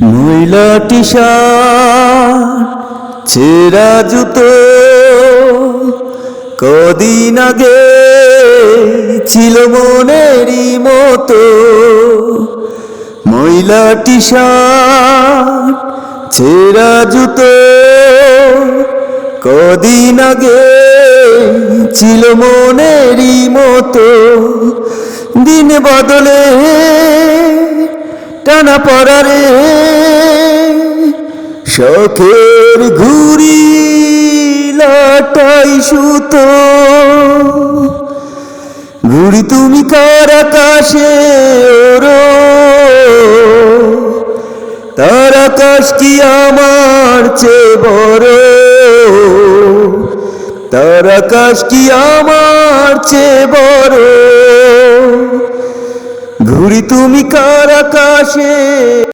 ময়লা টি-শার্ট ছেঁড়া জুতো কদিন আগে ছিল মনেরই মতো। ময়লা টি-শার্ট ছেঁড়া জুতো কদিন আগে ছিল মনেরই মতো। দিন বদলে টানা পড়ারে শখের ঘুড়ি লাটাই সুতো। ঘুড়ি তুমি কার আকাশে ওড়ো, তার আকাশ কি আমার চেয়ে বড়? তার আকাশ কি আমার চেয়ে বড়? ঘুড়ি তুমি কার আকাশে